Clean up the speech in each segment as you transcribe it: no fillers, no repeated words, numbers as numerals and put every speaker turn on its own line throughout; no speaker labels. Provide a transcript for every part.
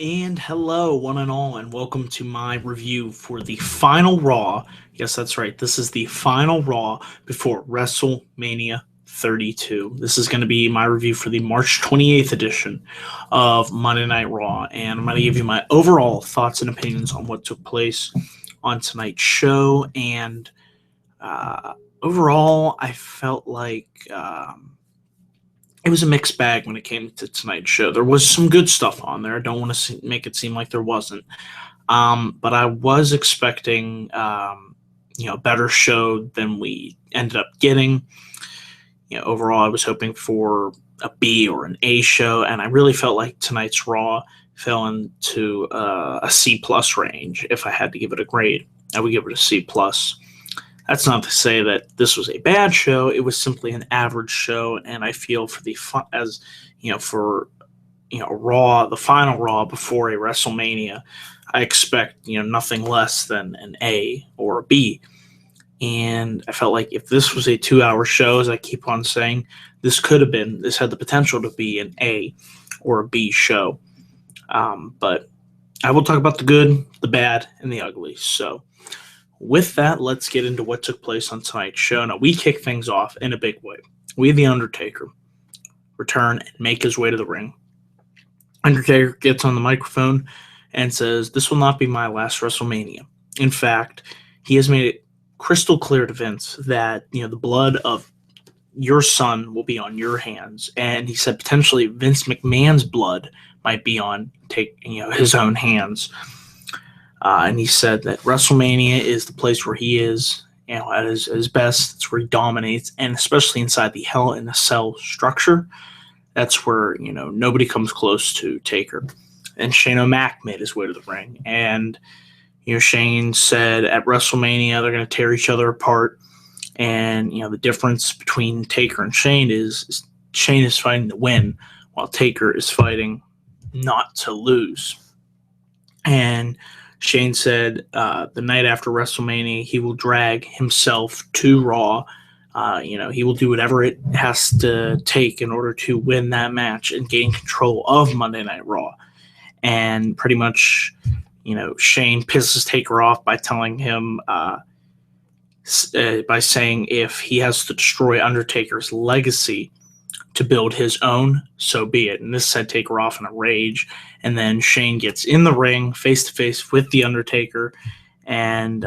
And hello, one and all, and welcome to my review for the final Raw. Yes, that's right. This is the final Raw before WrestleMania 32. This is going to be my review for the March 28th edition of Monday Night Raw, and I'm going to give you my overall thoughts and opinions on what took place on tonight's show. And uh, overall, I felt like it was a mixed bag when it came to tonight's show. There was some good stuff on there. I don't want to make it seem like there wasn't. But I was expecting, a better show than we ended up getting. Overall, I was hoping for a B or an A show, and I really felt like tonight's Raw fell into a C plus range. If I had to give it a grade, I would give it a C plus. That's not to say that this was a bad show. It was simply an average show, and I feel for Raw, the final Raw before a WrestleMania, I expect nothing less than an A or a B. And I felt like if this was a 2-hour show, as I keep on saying, this had the potential to be an A or a B show. But I will talk about the good, the bad, and the ugly. So with that, let's get into what took place on tonight's show. Now, we kick things off in a big way. We had The Undertaker return and make his way to the ring. Undertaker gets on the microphone and says, "This will not be my last WrestleMania." In fact, he has made it crystal clear to Vince that, the blood of your son will be on your hands. And he said potentially Vince McMahon's blood might be on his own hands. And he said that WrestleMania is the place where he is, at his best. It's where he dominates, and especially inside the Hell in a Cell structure, that's where nobody comes close to Taker. And Shane O'Mac made his way to the ring, and Shane said at WrestleMania they're going to tear each other apart, and the difference between Taker and Shane is Shane is fighting to win, while Taker is fighting not to lose. And Shane said the night after WrestleMania, he will drag himself to Raw. He will do whatever it has to take in order to win that match and gain control of Monday Night Raw. And pretty much, Shane pisses Taker off by telling him, by saying if he has to destroy Undertaker's legacy to build his own, so be it. And this set Taker off in a rage. And then Shane gets in the ring face to face with The Undertaker, and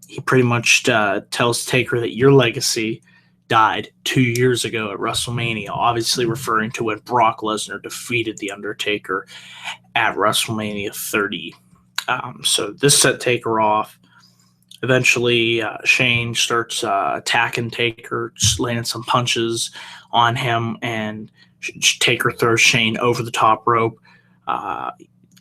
he pretty much tells Taker that your legacy died 2 years ago at WrestleMania, obviously referring to when Brock Lesnar defeated The Undertaker at WrestleMania 30. So this set Taker off. Eventually, Shane starts attacking Taker, just landing some punches on him, and Taker throws Shane over the top rope.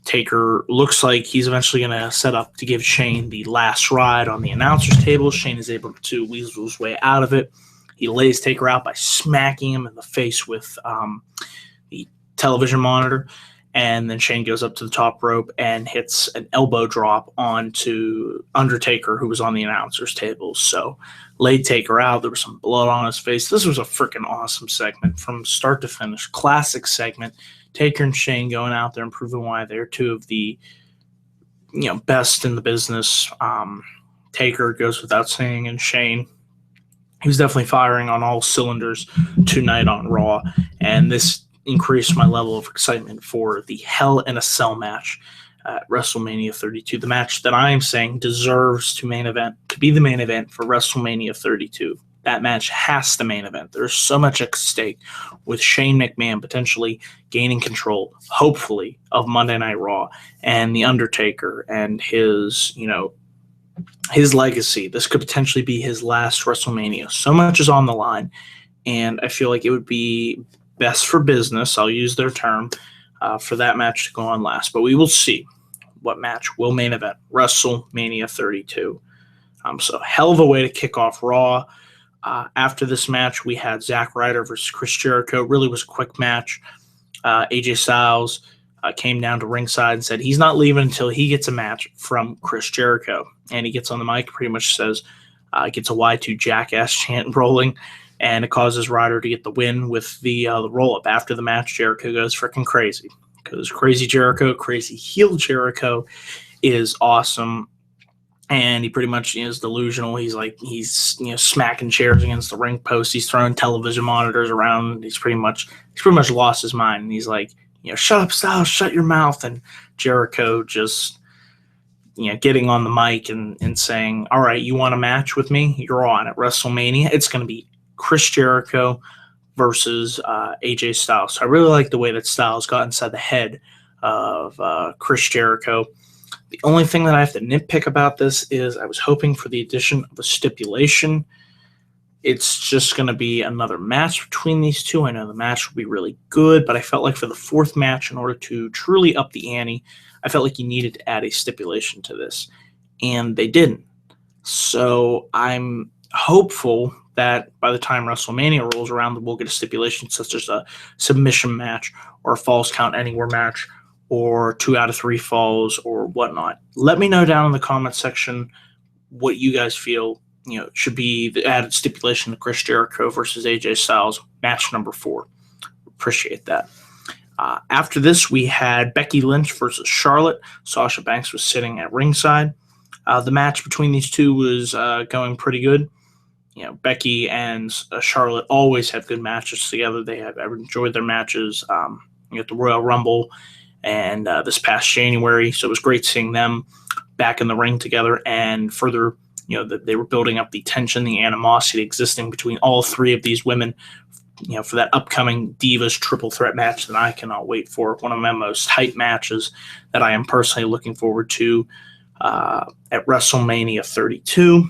Taker looks like he's eventually going to set up to give Shane the last ride on the announcer's table. Shane is able to weasel his way out of it. He lays Taker out by smacking him in the face with the television monitor. And then Shane goes up to the top rope and hits an elbow drop onto Undertaker, who was on the announcer's table. So laid Taker out. There was some blood on his face. This was a freaking awesome segment from start to finish. Classic segment. Taker and Shane going out there and proving why they're two of the best in the business. Taker goes without saying, and Shane, he was definitely firing on all cylinders tonight on Raw. And this increased my level of excitement for the Hell in a Cell match at WrestleMania 32. The match that I am saying deserves to be the main event for WrestleMania 32. That match has to main event. There's so much at stake with Shane McMahon potentially gaining control, hopefully, of Monday Night Raw, and The Undertaker and his legacy. This could potentially be his last WrestleMania. So much is on the line, and I feel like it would be best for business, I'll use their term, for that match to go on last. But we will see what match will main event WrestleMania 32. So hell of a way to kick off Raw. After this match, we had Zack Ryder versus Chris Jericho. Really was a quick match. AJ Styles came down to ringside and said he's not leaving until he gets a match from Chris Jericho. And he gets on the mic, pretty much says, gets a Y2 Jackass chant rolling, and it causes Ryder to get the win with the roll-up. After the match, Jericho goes freaking crazy because Crazy Jericho, Crazy Heel Jericho, is awesome. And he pretty much is delusional. He's smacking chairs against the ring post. He's throwing television monitors around. He's pretty much lost his mind. And he's like, shut up, Styles, shut your mouth. And Jericho just, getting on the mic and saying, all right, you want a match with me? You're on at WrestleMania. It's going to be Chris Jericho versus AJ Styles. So I really like the way that Styles got inside the head of Chris Jericho. The only thing that I have to nitpick about this is I was hoping for the addition of a stipulation. It's just going to be another match between these two. I know the match will be really good, but I felt like for the fourth match, in order to truly up the ante, I felt like you needed to add a stipulation to this, and they didn't. So I'm hopeful that by the time WrestleMania rolls around, we'll get a stipulation such as a submission match or a falls count anywhere match, or 2 out of 3 falls, or whatnot. Let me know down in the comment section what you guys feel should be the added stipulation to Chris Jericho versus AJ Styles, match number 4. Appreciate that. After this, we had Becky Lynch versus Charlotte. Sasha Banks was sitting at ringside. The match between these two was going pretty good. Becky and Charlotte always have good matches together. I've enjoyed their matches at the Royal Rumble and this past January. So it was great seeing them back in the ring together, and further, they were building up the tension, the animosity existing between all 3 of these women, for that upcoming Divas triple threat match that I cannot wait for. One of my most hype matches that I am personally looking forward to at WrestleMania 32.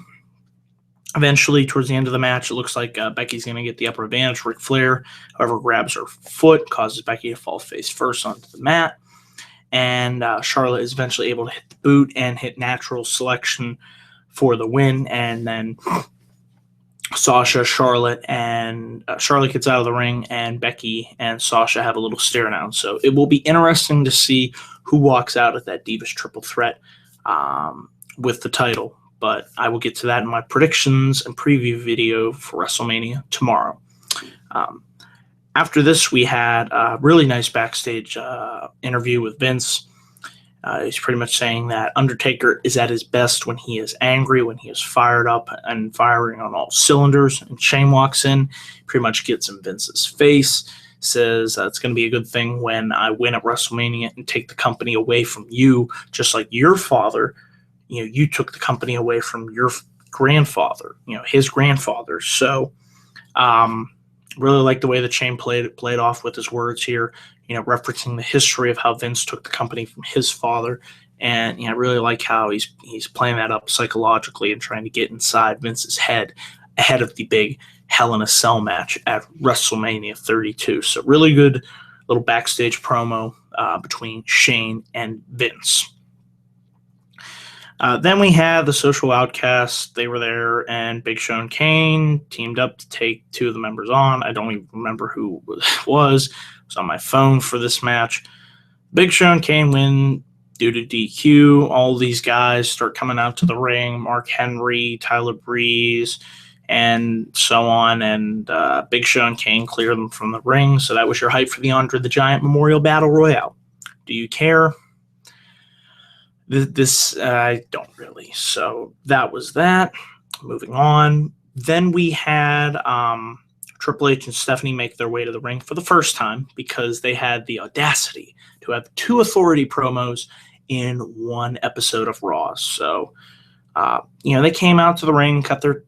Eventually, towards the end of the match, it looks like Becky's going to get the upper advantage. Ric Flair, however, grabs her foot, causes Becky to fall face first onto the mat. And Charlotte is eventually able to hit the boot and hit natural selection for the win. And then Sasha, Charlotte gets out of the ring, and Becky and Sasha have a little stare down. So it will be interesting to see who walks out at that Divas triple threat with the title. But I will get to that in my predictions and preview video for WrestleMania tomorrow. After this, we had a really nice backstage interview with Vince. He's pretty much saying that Undertaker is at his best when he is angry, when he is fired up and firing on all cylinders. And Shane walks in, pretty much gets in Vince's face, says it's going to be a good thing when I win at WrestleMania and take the company away from you, just like your father. You took the company away from your grandfather, his grandfather. So really like the way that Shane played off with his words here, referencing the history of how Vince took the company from his father. And I really like how he's playing that up psychologically and trying to get inside Vince's head ahead of the big Hell in a Cell match at WrestleMania 32. So really good little backstage promo between Shane and Vince. Then we had the Social Outcasts. They were there, and Big Show and Kane teamed up to take 2 of the members on. I don't even remember who it was. It was on my phone for this match. Big Show and Kane win due to DQ. All these guys start coming out to the ring. Mark Henry, Tyler Breeze, and so on. And Big Show and Kane clear them from the ring. So that was your hype for the Andre the Giant Memorial Battle Royale. Do you care? This I don't really. So that was that. Moving on. Then we had Triple H and Stephanie make their way to the ring for the first time because they had the audacity to have 2 authority promos in one episode of Raw. So, they came out to the ring, cut the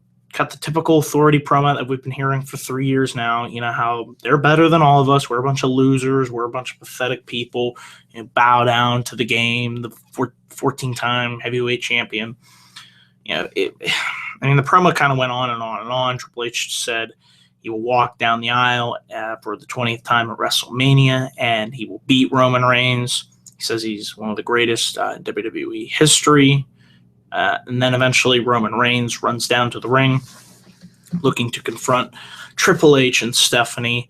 typical authority promo that we've been hearing for 3 years now. How they're better than all of us. We're a bunch of losers. We're a bunch of pathetic people. Bow down to the game. The 14-time heavyweight champion. The promo kind of went on and on and on. Triple H said he will walk down the aisle for the 20th time at WrestleMania, and he will beat Roman Reigns. He says he's one of the greatest in WWE history. And then eventually Roman Reigns runs down to the ring looking to confront Triple H and Stephanie.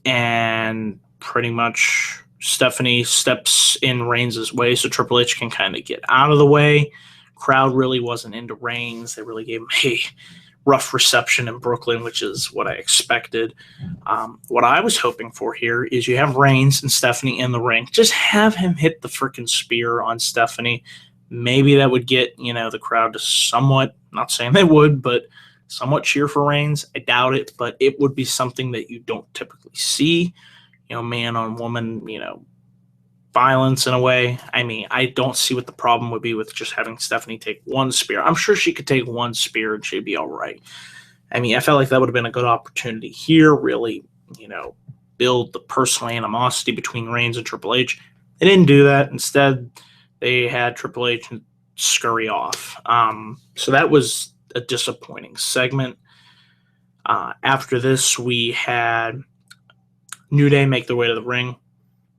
And pretty much Stephanie steps in Reigns' way so Triple H can kind of get out of the way. Crowd really wasn't into Reigns. They really gave him a rough reception in Brooklyn, which is what I expected. What I was hoping for here is you have Reigns and Stephanie in the ring. Just have him hit the freaking spear on Stephanie. Maybe that would get, the crowd to somewhat, not saying they would, but somewhat cheer for Reigns. I doubt it, but it would be something that you don't typically see, man on woman, violence in a way. I mean, I don't see what the problem would be with just having Stephanie take one spear. I'm sure she could take one spear and she'd be all right. I mean, I felt like that would have been a good opportunity here, really, build the personal animosity between Reigns and Triple H. They didn't do that. Instead, they had Triple H scurry off. So that was a disappointing segment. After this, we had New Day make their way to the ring,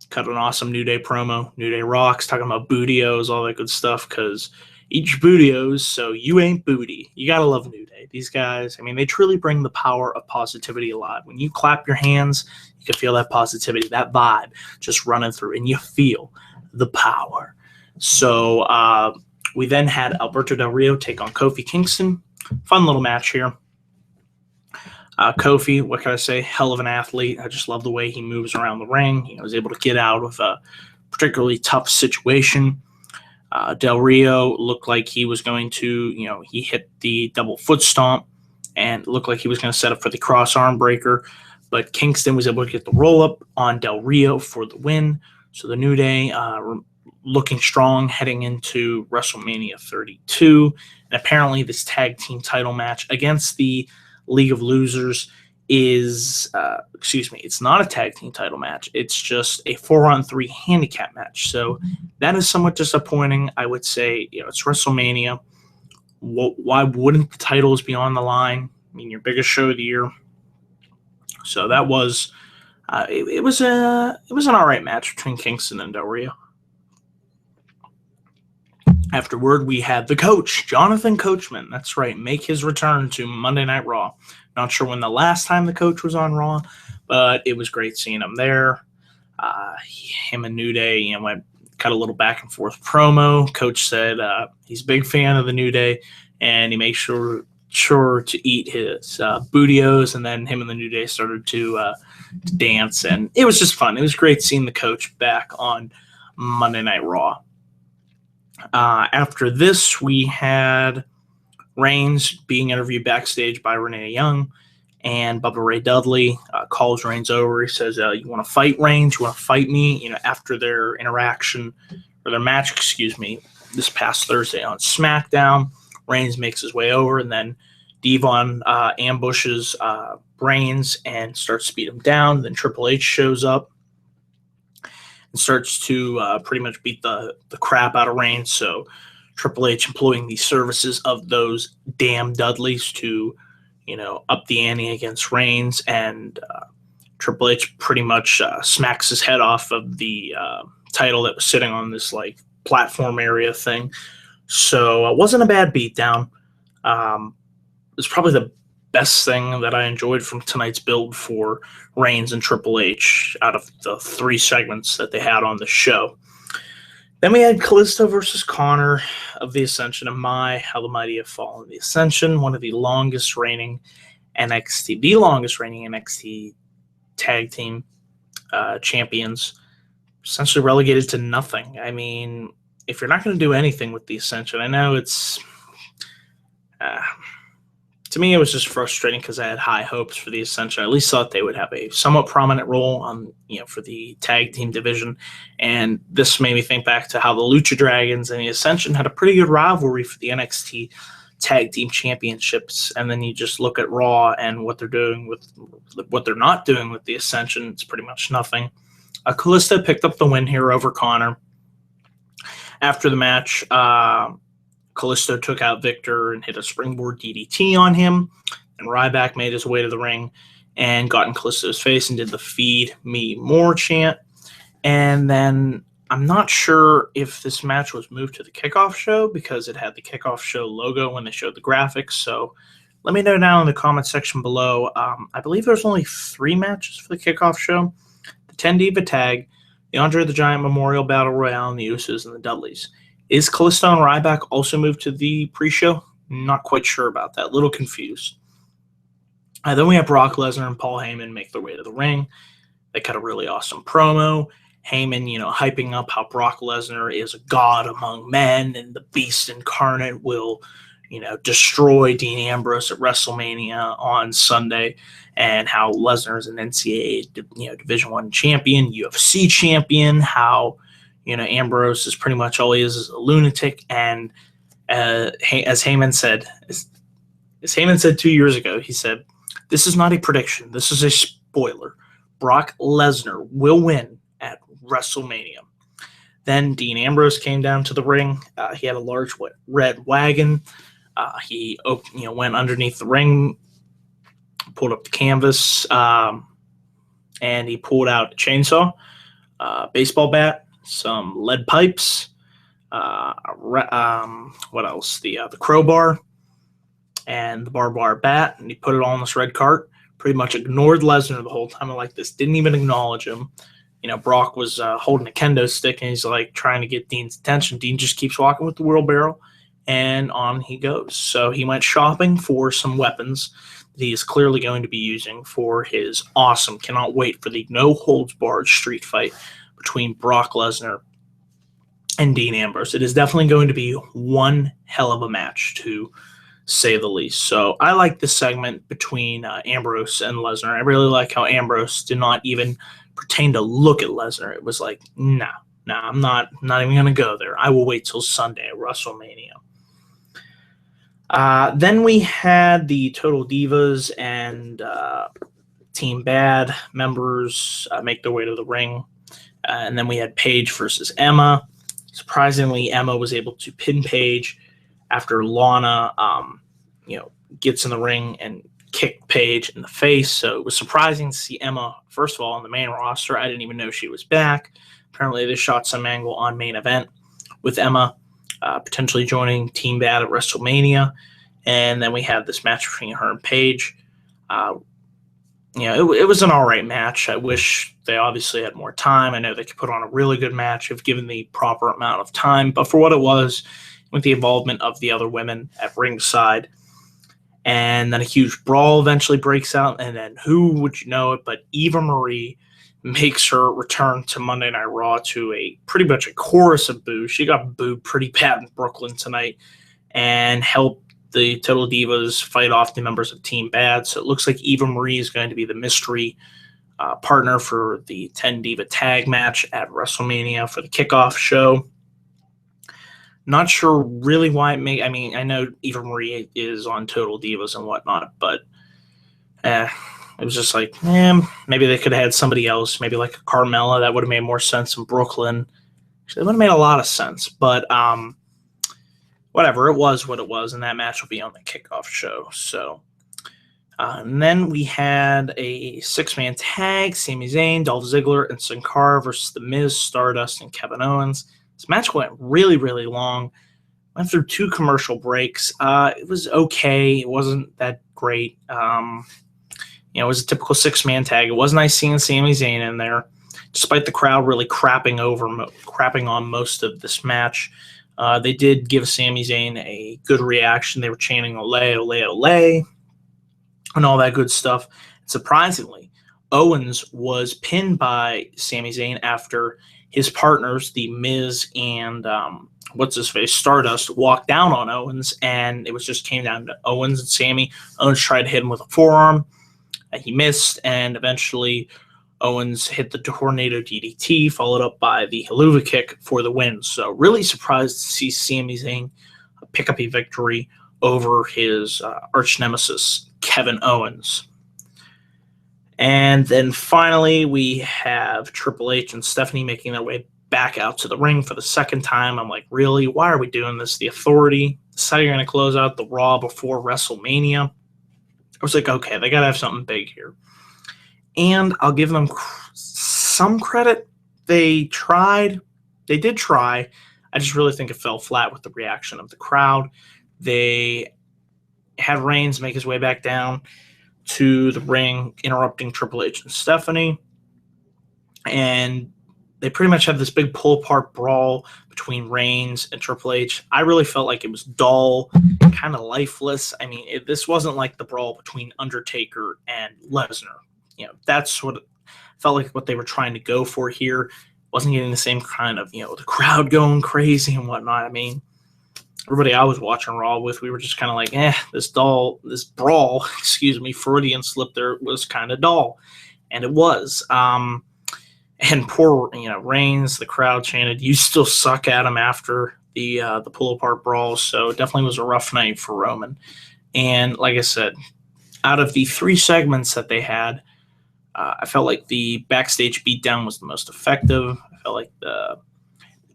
cut an awesome New Day promo. New Day rocks, talking about bootios, all that good stuff, because each bootios, so you ain't booty. You got to love New Day. These guys, I mean, they truly bring the power of positivity alive. When you clap your hands, you can feel that positivity, that vibe just running through, and you feel the power. So we then had Alberto Del Rio take on Kofi Kingston. Fun little match here. Kofi, what can I say? Hell of an athlete. I just love the way he moves around the ring. He was able to get out of a particularly tough situation. Del Rio looked like he was going to, he hit the double foot stomp and looked like he was going to set up for the cross arm breaker. But Kingston was able to get the roll up on Del Rio for the win. So the New Day looking strong heading into WrestleMania 32. And apparently this tag team title match against the League of Losers is, it's not a tag team title match. It's just a 4-on-3 handicap match. So that is somewhat disappointing. I would say, it's WrestleMania. Why wouldn't the titles be on the line? I mean, your biggest show of the year. So that was, it was an all right match between Kingston and Del Rio. Afterward, we had the coach, Jonathan Coachman. That's right, make his return to Monday Night Raw. Not sure when the last time the coach was on Raw, but it was great seeing him there. Him and New Day, cut a little back and forth promo. Coach said he's a big fan of the New Day, and he makes sure to eat his bootios. And then him and the New Day started to dance, and it was just fun. It was great seeing the coach back on Monday Night Raw. After this, we had Reigns being interviewed backstage by Renee Young, and Bubba Ray Dudley calls Reigns over. He says, you want to fight, Reigns? You want to fight me? After their interaction, or their match, this past Thursday on SmackDown, Reigns makes his way over, and then Devon ambushes Reigns and starts to beat him down. Then Triple H shows up and starts to pretty much beat the crap out of Reigns. So Triple H employing the services of those damn Dudleys to, up the ante against Reigns. And Triple H pretty much smacks his head off of the title that was sitting on this, platform area thing. So it wasn't a bad beatdown. It was probably the best thing that I enjoyed from tonight's build for Reigns and Triple H out of the 3 segments that they had on the show. Then we had Kalisto versus Connor of the Ascension, and how the mighty have fallen. The Ascension, one of the longest reigning NXT tag team champions, essentially relegated to nothing. I mean, if you're not going to do anything with the Ascension, I know it's to me, it was just frustrating because I had high hopes for the Ascension. I at least thought they would have a somewhat prominent role on, for the tag team division. And this made me think back to how the Lucha Dragons and the Ascension had a pretty good rivalry for the NXT tag team championships. And then you just look at Raw and what they're not doing with the Ascension. It's pretty much nothing. Kalisto picked up the win here over Connor. After the match, Kalisto took out Victor and hit a springboard DDT on him, and Ryback made his way to the ring and got in Kalisto's face and did the "Feed Me More" chant. And then I'm not sure if this match was moved to the kickoff show because it had the kickoff show logo when they showed the graphics. So let me know down in the comment section below. I believe there's only 3 matches for the kickoff show: the 10 Diva Tag, the Andre the Giant Memorial Battle Royale, and the Usos and the Dudleys. Is Kalisto and Ryback also moved to the pre-show? Not quite sure about that. A little confused. Then we have Brock Lesnar and Paul Heyman make their way to the ring. They cut a really awesome promo. Heyman, hyping up how Brock Lesnar is a god among men and the beast incarnate will, destroy Dean Ambrose at WrestleMania on Sunday, and how Lesnar is an NCAA, Division I champion, UFC champion, how, Ambrose is pretty much all he is a lunatic. And as Heyman said, as Heyman said 2 years ago, he said, "This is not a prediction. This is a spoiler. Brock Lesnar will win at WrestleMania." Then Dean Ambrose came down to the ring. He had a large red wagon. He went underneath the ring, pulled up the canvas, and he pulled out a chainsaw, baseball bat, some lead pipes, what else? The crowbar and the barbed wire bat, and he put it all in this red cart. Pretty much ignored Lesnar the whole time. Like this, didn't even acknowledge him. Brock was holding a kendo stick, and he's like trying to get Dean's attention. Dean just keeps walking with the wheelbarrow, and on he goes. So he went shopping for some weapons that he is clearly going to be using for his awesome, cannot wait for the no-holds-barred street fight between Brock Lesnar and Dean Ambrose. It is definitely going to be one hell of a match, to say the least. So I like this segment between Ambrose and Lesnar. I really like how Ambrose did not even pretend to look at Lesnar. It was like, no, I'm not even going to go there. I will wait till Sunday at WrestleMania. Then we had the Total Divas and Team Bad members make their way to the ring. And then we had Paige versus Emma. Surprisingly, Emma was able to pin Paige after Lana, gets in the ring and kicked Paige in the face. So it was surprising to see Emma, first of all, on the main roster. I didn't even know she was back. Apparently, they shot some angle on main event with Emma potentially joining Team Bad at WrestleMania. And then we had this match between her and Paige. It was an all right match. I wish they obviously had more time. I know they could put on a really good match if given the proper amount of time. But for what it was, with the involvement of the other women at ringside, and then a huge brawl eventually breaks out. And then who would you know it but Eva Marie makes her return to Monday Night Raw to a pretty much a chorus of boos. She got booed pretty bad in Brooklyn tonight and helped the Total Divas fight off the members of Team Bad. So it looks like Eva Marie is going to be the mystery partner for the 10 Diva tag match at WrestleMania for the kickoff show. Not sure really why I know Eva Marie is on Total Divas and whatnot, but it was just like, maybe they could have had somebody else, maybe like a Carmella. That would have made more sense in Brooklyn. Actually, it would have made a lot of sense, but whatever. It was what it was, and that match will be on the kickoff show. So, and then we had a 6-man tag, Sami Zayn, Dolph Ziggler, and Sin Cara versus The Miz, Stardust, and Kevin Owens. This match went really, really long. Went through 2 commercial breaks. It was okay. It wasn't that great. It was a typical 6-man tag. It was nice seeing Sami Zayn in there, despite the crowd really crapping on most of this match. They did give Sami Zayn a good reaction. They were chanting "Olay, Olay, Olay," and all that good stuff. Surprisingly, Owens was pinned by Sami Zayn after his partners, The Miz and Stardust, walked down on Owens, and it came down to Owens and Sami. Owens tried to hit him with a forearm. He missed, and eventually Owens hit the Tornado DDT, followed up by the Helluva Kick for the win. So really surprised to see Sami Zayn pick up a victory over his arch nemesis, Kevin Owens. And then finally, we have Triple H and Stephanie making their way back out to the ring for the second time. I'm like, really? Why are we doing this? The Authority decided you're going to close out the Raw before WrestleMania. I was like, okay, they got to have something big here. And I'll give them some credit. They tried. They did try. I just really think it fell flat with the reaction of the crowd. They had Reigns make his way back down to the ring, interrupting Triple H and Stephanie. And they pretty much have this big pull apart brawl between Reigns and Triple H. I really felt like it was dull, kind of lifeless. I mean, this wasn't like the brawl between Undertaker and Lesnar. That's what it felt like what they were trying to go for here. Wasn't getting the same kind of, the crowd going crazy and whatnot. I mean, everybody I was watching Raw with, we were just kind of like, this brawl, Freudian slip there, was kind of dull. And it was. And poor, Reigns, the crowd chanted, "You still suck" at him after the pull apart brawl. So it definitely was a rough night for Roman. And like I said, out of the 3 segments that they had, I felt like the backstage beatdown was the most effective. I felt like the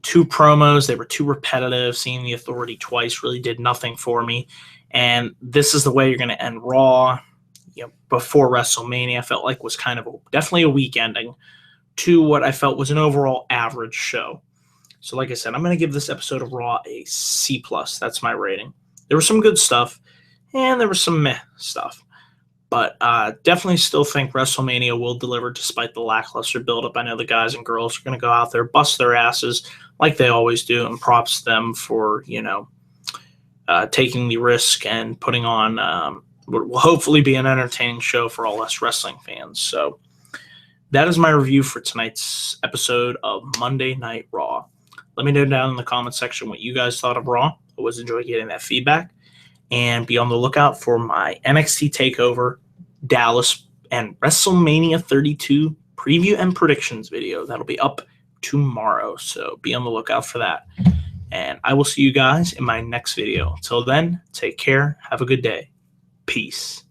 2 promos, they were too repetitive. Seeing the Authority twice really did nothing for me. And this is the way you're going to end Raw, before WrestleMania. I felt like was kind of definitely a weak ending to what I felt was an overall average show. So like I said, I'm going to give this episode of Raw a C+. That's my rating. There was some good stuff, and there was some meh stuff. But definitely still think WrestleMania will deliver despite the lackluster buildup. I know the guys and girls are going to go out there, bust their asses like they always do, and props to them for, taking the risk and putting on what will hopefully be an entertaining show for all us wrestling fans. So that is my review for tonight's episode of Monday Night Raw. Let me know down in the comment section what you guys thought of Raw. I always enjoy getting that feedback. And be on the lookout for my NXT TakeOver, Dallas, and WrestleMania 32 preview and predictions video. That'll be up tomorrow, so be on the lookout for that. And I will see you guys in my next video. Until then, take care. Have a good day. Peace.